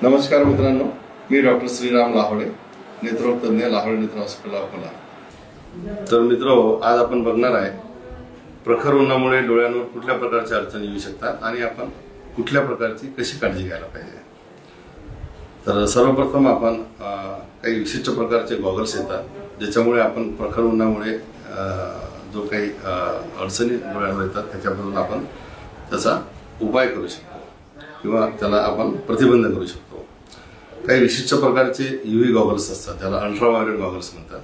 नमस्कार मित्रांनो, मी डॉक्टर श्रीराम लाहोडे, नेत्ररोग तज्ञ, लाहोडे नेत्र हॉस्पिटल अकोला। तर मित्रो, आज आपण बघणार आहे प्रखर उन्हामुळे डोळ्यांवर कुठल्या प्रकारच्या अडचणी येऊ शकतात आणि आपण कुठल्या प्रकारची कशी काळजी घ्यायला पाहिजे। तर सर्वप्रथम आपण काही विशिष्ट प्रकारचे गॉगल्स येतात ज्याच्यामुळे आपण प्रखर उन्हामुळे जो काही अडचणी डोळ्यांवर येतात त्याच्यापासून आपण त्याचा उपाय करू शकतो किंवा त्याला आपण प्रतिबंध करू शकतो। काही विशिष्ट प्रकारचे यूव्ही गॉगल्स असतात, त्याला अल्ट्राव्हायोलेट गॉगल्स म्हणतात,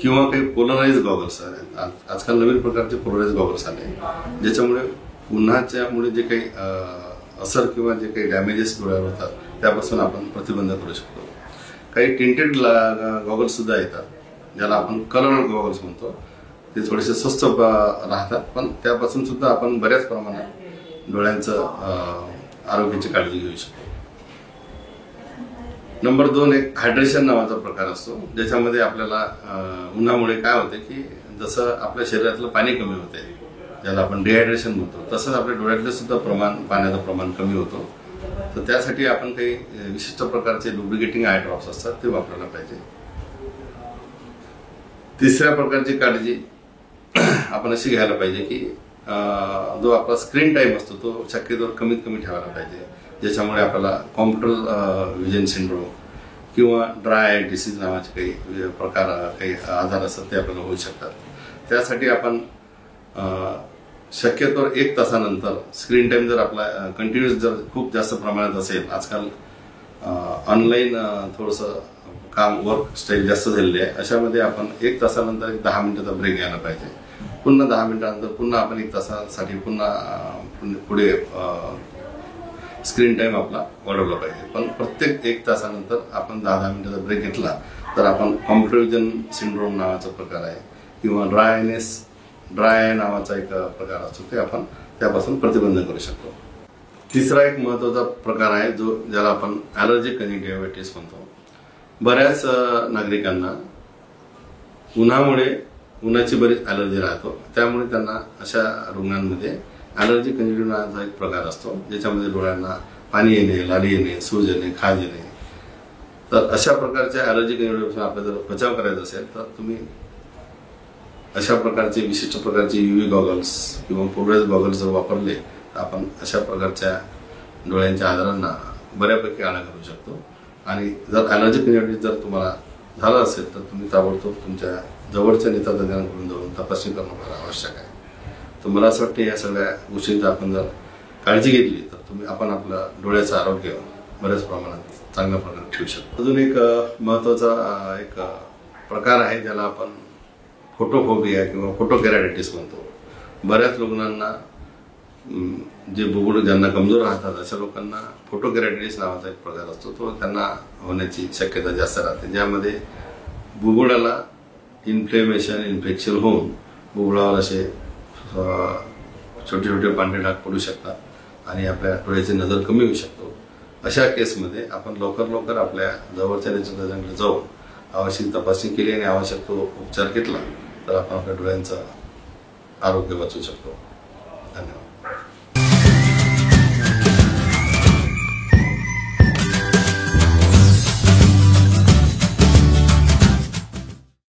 किंवा काही पोलराइज गॉगल्स आहेत। आजकाल नवीन प्रकारचे पोलराइज गॉगल्स आले ज्याच्यामुळे उन्हाच्यामुळे जे काही असर किंवा जे काही डॅमेजेस डोळ्यावर होतात त्यापासून आपण प्रतिबंध करू शकतो। काही टिंटेड गॉगल्स सुद्धा येतात ज्याला आपण कलर गॉगल्स म्हणतो। ते थोडेसे स्वस्त राहतात पण त्यापासून सुद्धा आपण बऱ्याच प्रमाणात डोळ्यांचं आरोग्याची काळजी घेऊ शकतो। नंबर 2, एक हायड्रेशन नावाचा प्रकार असतो ज्याच्यामध्ये आपल्याला उन्हामुळे काय होते की जसं आपल्या शरीरातलं पाणी कमी होते ज्याला आपण डिहायड्रेशन म्हणतो, तसंच आपल्या डोळ्यातलं सुद्धा पाण्याचं प्रमाण कमी होतो। तर त्यासाठी आपण काही विशिष्ट प्रकारचे लुब्रिकेटिंग आय ड्रॉप्स असतात ते वापरायला पाहिजे। तिसऱ्या प्रकारची काळजी आपण अशी घ्यायला पाहिजे की जो आपला स्क्रीन टाइम असतो तो शक्यतो कमीत कमी ठेवायला पाहिजे, ज्याच्यामुळे आपल्याला कॉम्प्युटर विजन सिंड्रोम किंवा ड्राय आय डिसीज नावाचे काही प्रकार, काही आजार असतात ते आपल्याला होऊ शकतात। त्यासाठी आपण शक्यतो 1 तासानंतर स्क्रीन टाइम जर आपला कंटिन्युअस जर खूप जास्त प्रमाणात असेल, आजकाल ऑनलाईन थोडंसं काम वर्क स्टाईल जास्त झालेली आहे, अशामध्ये आपण 1 तासानंतर 10 मिनिटाचा ब्रेक घ्यायला पाहिजे। पुन्हा 10 मिनिटानंतर पुन्हा आपण 1 तासासाठी पुन्हा पुढे स्क्रीन टाइम आपला वाढवला पाहिजे। पण प्रत्येक 1 तासानंतर आपण 10 मिनिटाचा ब्रेक घेतला तर आपण कॉम्प्युटर विजन सिंड्रोम नावाचा प्रकार आहे किंवा ड्राय नावाचा एक प्रकार असतो ते आपण त्यापासून प्रतिबंध करू शकतो। तिसरा एक महत्त्वाचा प्रकार आहे ज्याला आपण ॲलर्जिक कंजक्टिव्हायटिस म्हणतो। बऱ्याच नागरिकांना उन्हाची बरीच ॲलर्जी राहतो, त्यामुळे त्यांना अशा रुग्णांमध्ये ॲलर्जिक कंजक्टिव्हिटिस नावाचा एक प्रकार असतो ज्याच्यामध्ये डोळ्यांना पाणी येणे, लाली येणे, सूज येणे, खाज येणे। तर अशा प्रकारच्या ॲलर्जिक कंजक्टिव्हिटिसपासून आपल्याला जर बचाव करायचा असेल तर तुम्ही अशा प्रकारचे विशिष्ट प्रकारचे यूव्ही गॉगल्स किंवा पोलराइज गॉगल्स जर वापरले तर आपण अशा प्रकारच्या डोळ्यांच्या आजारांना बऱ्यापैकी आळा घालू शकतो। आणि जर ॲलर्जिक कंजक्टिव्हिटिस जर तुम्हाला झालं असेल तर तुम्ही ताबडतोब तुमच्या जवळच्या नेत्रतज्ञांकडून जाऊन तपासणी करणं आवश्यक आहे। तर मला असं वाटतं या सगळ्या गोष्टींची आपण जर काळजी घेतली तर आपण आपलं डोळ्याचं आरोग्य बऱ्याच प्रमाणात चांगल्या प्रकारे ठेवू शकतो। अजून एक महत्त्वाचा एक प्रकार आहे ज्याला आपण फोटोफोबिया किंवा फोटोकेरायटिस म्हणतो। बऱ्याच रुग्णांना जे बुबुळ ज्यांना कमजोर राहतात अशा लोकांना फोटोकेरायटिस नावाचा एक प्रकार असतो, तो त्यांना होण्याची शक्यता जास्त राहते, ज्यामध्ये बुबुळाला इन्फेक्शन होऊन बुबुळावर असे छोटे छोटे पांढरे डाग पडू शकतात आणि आपल्या डोळ्याची नजर कमी होऊ शकतो। अशा केसमध्ये आपण लवकर आपल्या जवळच्या नेत्रतज्ञांकडे जाऊन आवश्यक तपासणी केली आणि आवश्यक तो उपचार घेतला तर आपण आपल्या डोळ्यांचं आरोग्य वाचवू शकतो। धन्यवाद।